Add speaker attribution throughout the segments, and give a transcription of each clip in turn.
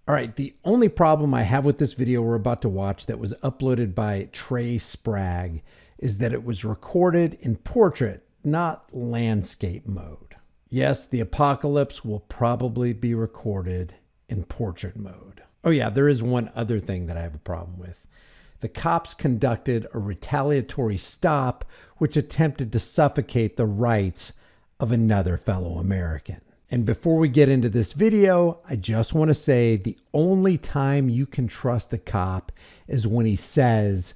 Speaker 1: All right, the only problem I have with this video we're about to watch that was uploaded by Trey Spragg is that it was recorded in portrait, not landscape mode. Yes, the apocalypse will probably be recorded in portrait mode. Oh yeah, there is one other thing that I have a problem with. The cops conducted a retaliatory stop which attempted to suffocate the rights of another fellow American. And before we get into this video, I just want to say the only time you can trust a cop is when he says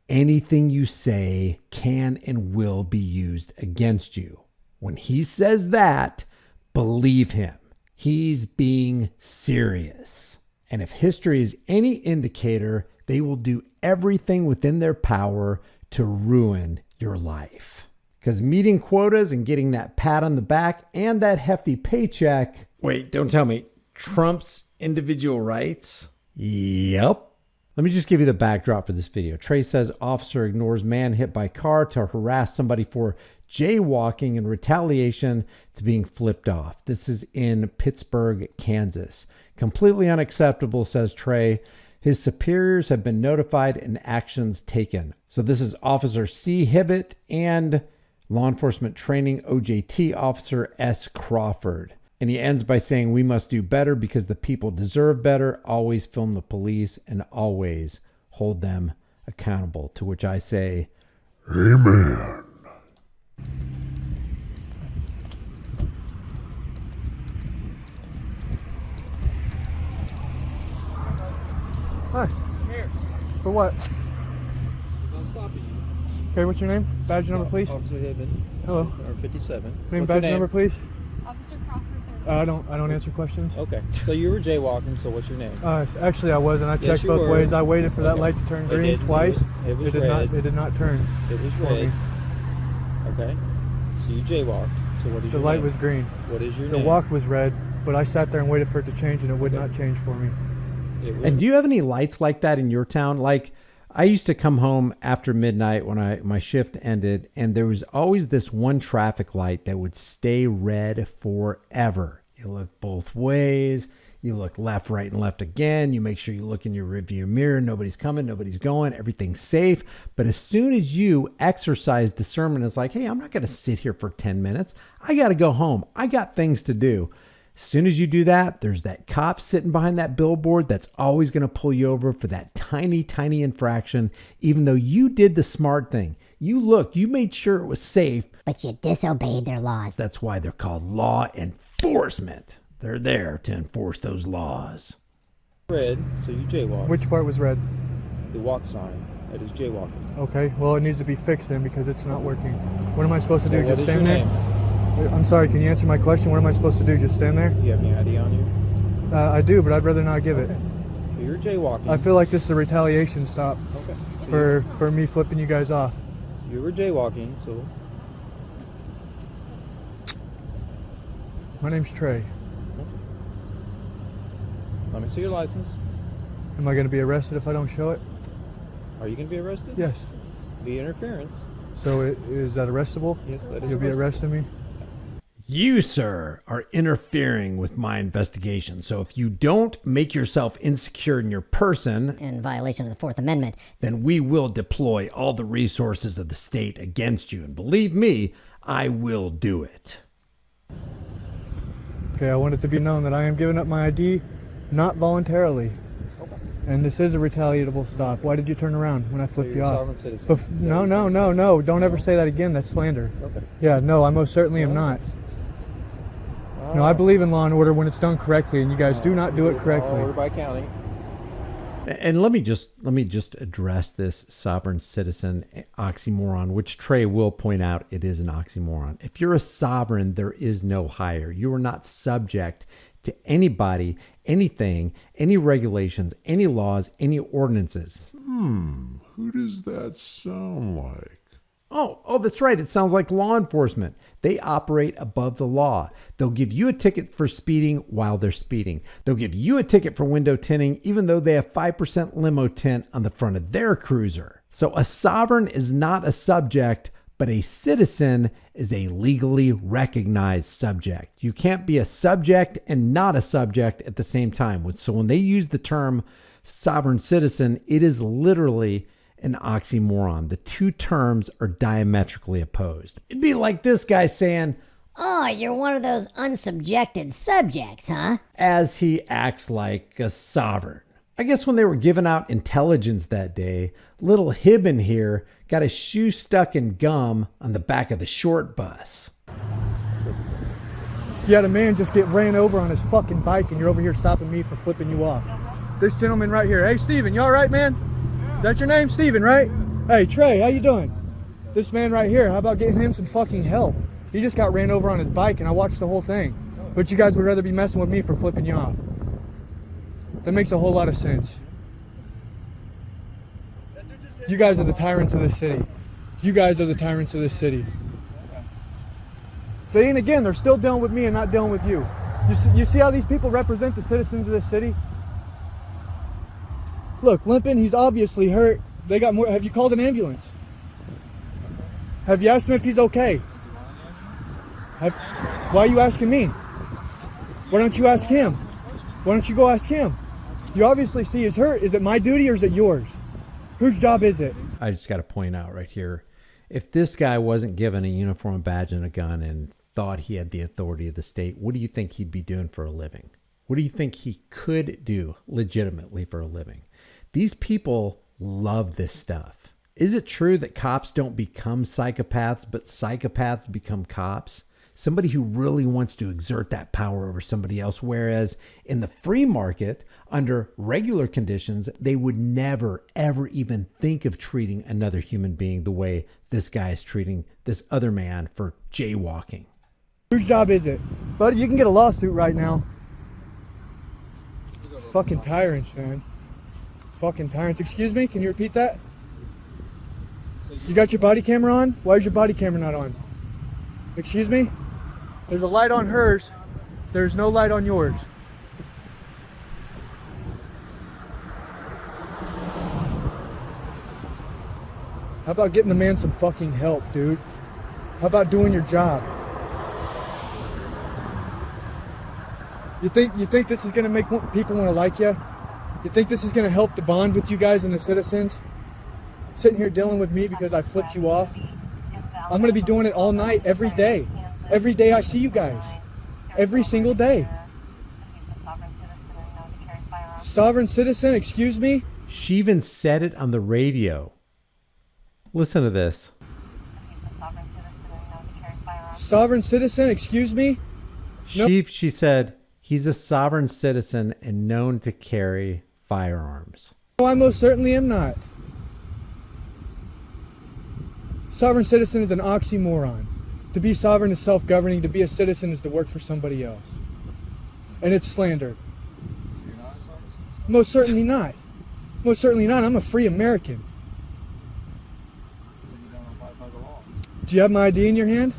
Speaker 1: anything you say can and will be used against you. When he says that, believe him. He's being serious. And if history is any indicator, they will do everything within their power to ruin your life. Because meeting quotas and getting that pat on the back and that hefty paycheck, wait, don't tell me, trumps individual rights? Yep. Let me just give you the backdrop for this video. Trey says officer ignores man hit by car to harass somebody for jaywalking in retaliation to being flipped off. This is in Pittsburg, Kansas. Completely unacceptable, says Trey. His superiors have been notified and actions taken. So this is Officer C. Hibbett and Law Enforcement Training OJT Officer S. Crawford. And he ends by saying, we must do better because the people deserve better. Always film the police and always hold them accountable. To which I say, amen.
Speaker 2: Hi.
Speaker 3: Here.
Speaker 2: For what?
Speaker 3: I'm stopping you.
Speaker 2: Okay, what's your name? Badge number, please.
Speaker 3: Officer Hibben.
Speaker 2: Hello.
Speaker 3: Or 57.
Speaker 2: Name,
Speaker 3: What's
Speaker 2: badge
Speaker 3: your
Speaker 2: number, please.
Speaker 4: Officer Crawford.
Speaker 2: I don't answer questions.
Speaker 3: Okay. So you were jaywalking, so what's your name?
Speaker 2: Actually, I wasn't. I checked
Speaker 3: you
Speaker 2: both
Speaker 3: were.
Speaker 2: ways. I waited for that
Speaker 3: Okay.
Speaker 2: light to turn
Speaker 3: It
Speaker 2: green
Speaker 3: didn't.
Speaker 2: twice.
Speaker 3: It was
Speaker 2: did
Speaker 3: red.
Speaker 2: not. It did not turn.
Speaker 3: It was
Speaker 2: for
Speaker 3: red.
Speaker 2: me.
Speaker 3: Okay. So you jaywalked. So what is
Speaker 2: The
Speaker 3: your
Speaker 2: light
Speaker 3: name?
Speaker 2: was green.
Speaker 3: What is your
Speaker 2: The
Speaker 3: name?
Speaker 2: walk was red, but I sat there and waited for it to change, and it would not change for me.
Speaker 3: It was
Speaker 1: And do you have any lights like that in your town? Like, I used to come home after midnight when my shift ended, and there was always this one traffic light that would stay red forever. You look both ways, you look left, right, and left again. You make sure you look in your rearview mirror. Nobody's coming, nobody's going, everything's safe. But as soon as you exercise discernment, it's like, hey, I'm not going to sit here for 10 minutes. I got to go home. I got things to do. As soon as you do that, there's that cop sitting behind that billboard that's always going to pull you over for that tiny, tiny infraction, even though you did the smart thing. You looked, you made sure it was safe.
Speaker 5: But you disobeyed their laws.
Speaker 1: That's why they're called law enforcement. They're there to enforce those laws.
Speaker 3: red, so you jaywalked.
Speaker 2: Which part was red?
Speaker 3: The walk sign. That is jaywalking.
Speaker 2: Okay. Well, it needs to be fixed then because it's not working. What am I supposed to
Speaker 3: So
Speaker 2: do?
Speaker 3: what
Speaker 2: Just
Speaker 3: is your
Speaker 2: stand there?
Speaker 3: name?
Speaker 2: I'm sorry. Can you answer my question? What am I supposed to do? Just stand there?
Speaker 3: Do you have any ID on you?
Speaker 2: I do, but I'd rather not give it.
Speaker 3: So you're jaywalking.
Speaker 2: I feel like this is a retaliation stop
Speaker 3: Okay. So
Speaker 2: for me flipping you guys off.
Speaker 3: you were jaywalking, so
Speaker 2: My name's Trey.
Speaker 3: let me see your license.
Speaker 2: Am I going to be arrested if I don't show it?
Speaker 3: Are you going to be arrested?
Speaker 2: Yes.
Speaker 3: Be interference.
Speaker 2: So is that arrestable?
Speaker 3: Yes, that is
Speaker 2: You'll be
Speaker 3: arrestable.
Speaker 2: arresting me?
Speaker 1: You, sir, are interfering with my investigation. So if you don't make yourself insecure in your person,
Speaker 5: In violation of the Fourth Amendment.
Speaker 1: then we will deploy all the resources of the state against you. And believe me, I will do it.
Speaker 2: Okay, I want it to be known that I am giving up my ID, not voluntarily. And this is a retaliatable stop. Why did you turn around when I
Speaker 3: So
Speaker 2: flipped
Speaker 3: you're
Speaker 2: you
Speaker 3: a
Speaker 2: off?
Speaker 3: sovereign citizen.
Speaker 2: No. Don't ever say that again. That's slander.
Speaker 3: Okay.
Speaker 2: Yeah, no, I most certainly am not. No, I believe in law and order when it's done correctly, and you guys do not do it correctly.
Speaker 3: Order by county.
Speaker 1: And let me just address this sovereign citizen oxymoron, which Trey will point out it is an oxymoron. If you're a sovereign, there is no higher. You are not subject to anybody, anything, any regulations, any laws, any ordinances.
Speaker 6: Who does that sound like?
Speaker 1: Oh, that's right. It sounds like law enforcement. They operate above the law. They'll give you a ticket for speeding while they're speeding. They'll give you a ticket for window tinting, even though they have 5% limo tint on the front of their cruiser. So a sovereign is not a subject, but a citizen is a legally recognized subject. You can't be a subject and not a subject at the same time. So when they use the term sovereign citizen, it is literally an oxymoron. The two terms are diametrically opposed. It'd be like this guy saying,
Speaker 5: Oh, you're one of those unsubjected subjects, huh?
Speaker 1: as he acts like a sovereign. I guess when they were giving out intelligence that day, little Hibben here got his shoe stuck in gum on the back of the short bus.
Speaker 2: You had a man just get ran over on his fucking bike and you're over here stopping me for flipping you off. This gentleman right here. Hey, Steven, you all right, man? Is that your name? Steven, right? Hey, Trey, how you doing? This man right here, how about getting him some fucking help? He just got ran over on his bike and I watched the whole thing. But you guys would rather be messing with me for flipping you off. That makes a whole lot of sense. You guys are the tyrants of this city. You guys are the tyrants of this city. See, and again, they're still dealing with me and not dealing with you. You see how these people represent the citizens of this city? Look, limping, he's obviously hurt. They got more. Have you called an ambulance? Have you asked him if he's okay? Why are you asking me? Why don't you ask him? Why don't you go ask him? You obviously see he's hurt. Is it my duty or is it yours? Whose job is it?
Speaker 1: I just got to point out right here, if this guy wasn't given a uniform, a badge, and a gun and thought he had the authority of the state, what do you think he'd be doing for a living? What do you think he could do legitimately for a living? These people love this stuff. Is it true that cops don't become psychopaths, but psychopaths become cops? Somebody who really wants to exert that power over somebody else, whereas in the free market, under regular conditions, they would never, ever even think of treating another human being the way this guy is treating this other man for jaywalking.
Speaker 2: Whose job is it? Buddy, you can get a lawsuit right now. Fucking tyrants, man. Fucking tyrants. Excuse me, can you repeat that? You got your body camera on? Why is your body camera not on? Excuse me? There's a light on hers. There's no light on yours. How about getting the man some fucking help, dude? How about doing your job? You think this is gonna make people want to like you? You think this is gonna help the bond with you guys and the citizens? Sitting here dealing with me because I flipped you off? I'm gonna be doing it all night, every day. Every day I see you guys. Every single day. Sovereign citizen, excuse me?
Speaker 1: She even said it on the radio. Listen to this.
Speaker 2: Sovereign citizen, excuse me?
Speaker 1: She said, he's a sovereign citizen and known to carry firearms.
Speaker 2: No, I most certainly am not. Sovereign citizen is an oxymoron. To be sovereign is self-governing. To be a citizen is to work for somebody else. And it's slander. Most certainly not. Most certainly not. I'm a free American. Do you have my ID in your hand?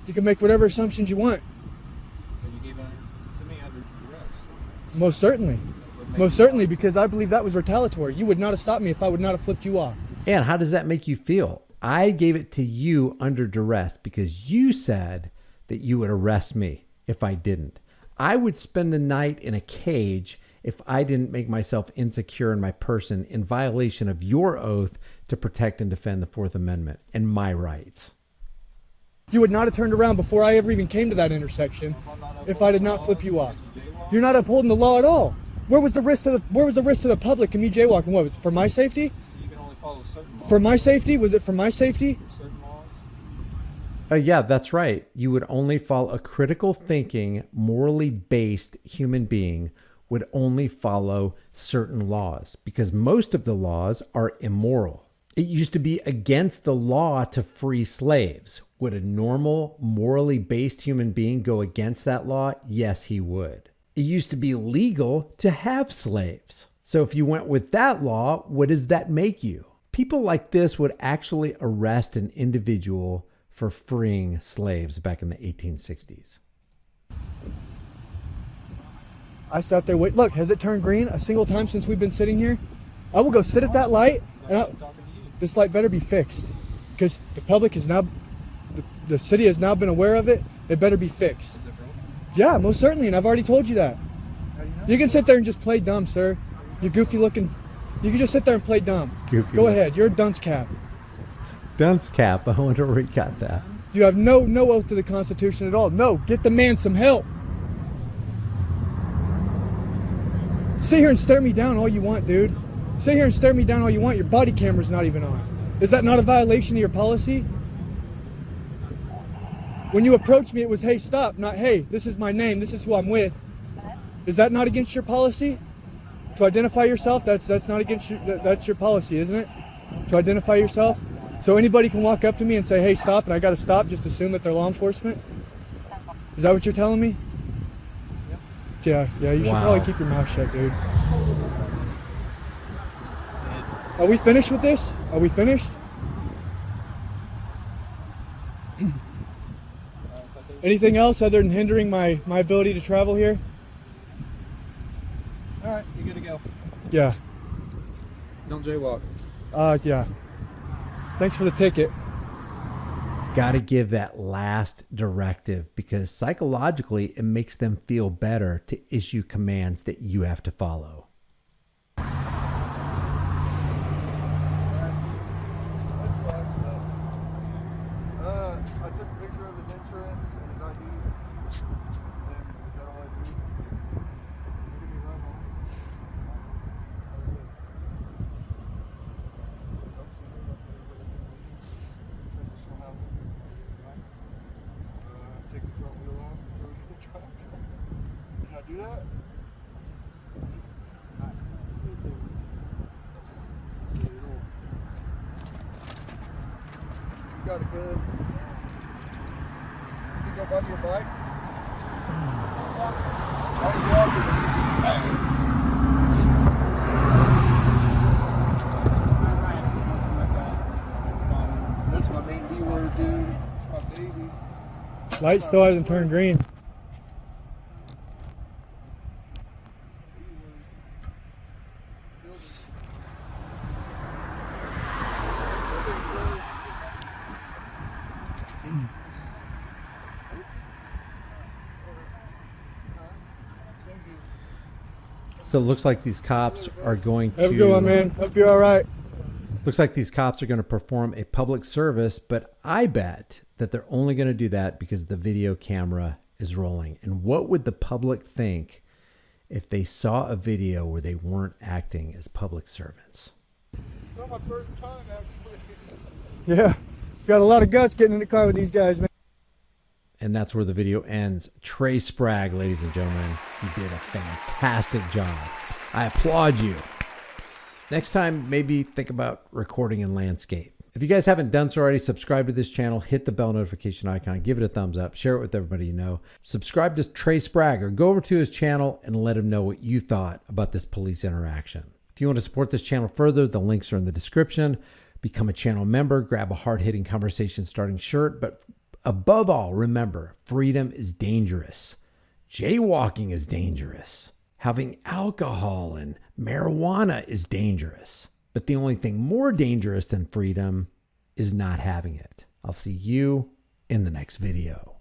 Speaker 2: You can make whatever assumptions you want.
Speaker 3: You gave it to me under duress.
Speaker 2: Most certainly. Most certainly, because I believe that was retaliatory. You would not have stopped me if I would not have flipped you off.
Speaker 1: And how does that make you feel? I gave it to you under duress because you said that you would arrest me if I didn't. I would spend the night in a cage if I didn't make myself insecure in my person in violation of your oath to protect and defend the Fourth Amendment and my rights.
Speaker 2: You would not have turned around before I ever even came to that intersection if I did not flip you off. You're not upholding the law at all. Where was the risk to the public and me jaywalking? What was it, for my safety?
Speaker 3: So you can only follow certain laws.
Speaker 2: For my safety? Was it for my safety?
Speaker 3: Certain laws.
Speaker 1: Yeah, that's right. You would only follow a critical thinking, morally based human being would only follow certain laws because most of the laws are immoral. It used to be against the law to free slaves. Would a normal, morally based human being go against that law? Yes, he would. It used to be legal to have slaves. So if you went with that law, what does that make you? People like this would actually arrest an individual for freeing slaves back in the 1860s.
Speaker 2: I sat there, wait, look, has it turned green a single time since we've been sitting here? I will go sit at that light. And This light better be fixed, because the public is now, the city has now been aware of it. It better be fixed. Is it broken? Yeah, most certainly, and I've already told you that. How do you know? You can sit there and just play dumb, sir. You goofy looking. You can just sit there and play dumb. Go ahead. You're a dunce cap.
Speaker 1: Dunce cap. I wonder where he got that.
Speaker 2: You have no oath to the Constitution at all. No, get the man some help. Sit here and stare me down all you want, dude. Sit here and stare me down all you want. Your body camera's not even on. Is that not a violation of your policy? When you approached me, it was, hey, stop, not, hey, this is my name, this is who I'm with. Is that not against your policy? To identify yourself, that's not against your, that's your policy, isn't it? To identify yourself? So anybody can walk up to me and say, hey, stop, and I gotta stop, just assume that they're law enforcement? Is that what you're telling me? Yeah, you should probably keep your mouth shut, dude. Are we finished with this? Are we finished? Anything else other than hindering my ability to travel here?
Speaker 3: Alright, you're good to go.
Speaker 2: Yeah.
Speaker 3: Don't jaywalk.
Speaker 2: Yeah. Thanks for the ticket.
Speaker 1: Got to give that last directive because psychologically it makes them feel better to issue commands that you have to follow.
Speaker 2: That sucks, but I took a picture of his insurance and his ID. And is that all I do? Give me a run home. Take the front wheel off and throw it in the truck. Can I do that? You got it good. You can go buy me a bike. That's my main B word, dude. It's my baby. Light still hasn't turned green.
Speaker 1: So it looks like these cops are going to...
Speaker 2: Have a good one, man. Hope you're all right.
Speaker 1: Looks like these cops are going to perform a public service, but I bet that they're only going to do that because the video camera is rolling. And what would the public think if they saw a video where they weren't acting as public servants?
Speaker 2: It's not my first time, actually. Yeah. Got a lot of guts getting in the car with these guys, man.
Speaker 1: And that's where the video ends. Trey Spragg, ladies and gentlemen, you did a fantastic job. I applaud you. Next time, maybe think about recording in landscape. If you guys haven't done so already, subscribe to this channel, hit the bell notification icon, give it a thumbs up, share it with everybody you know. Subscribe to Trey Spragg or go over to his channel and let him know what you thought about this police interaction. If you want to support this channel further, the links are in the description. Become a channel member, grab a hard-hitting conversation starting shirt, but above all, remember, freedom is dangerous. Jaywalking is dangerous. Having alcohol and marijuana is dangerous. But the only thing more dangerous than freedom is not having it. I'll see you in the next video.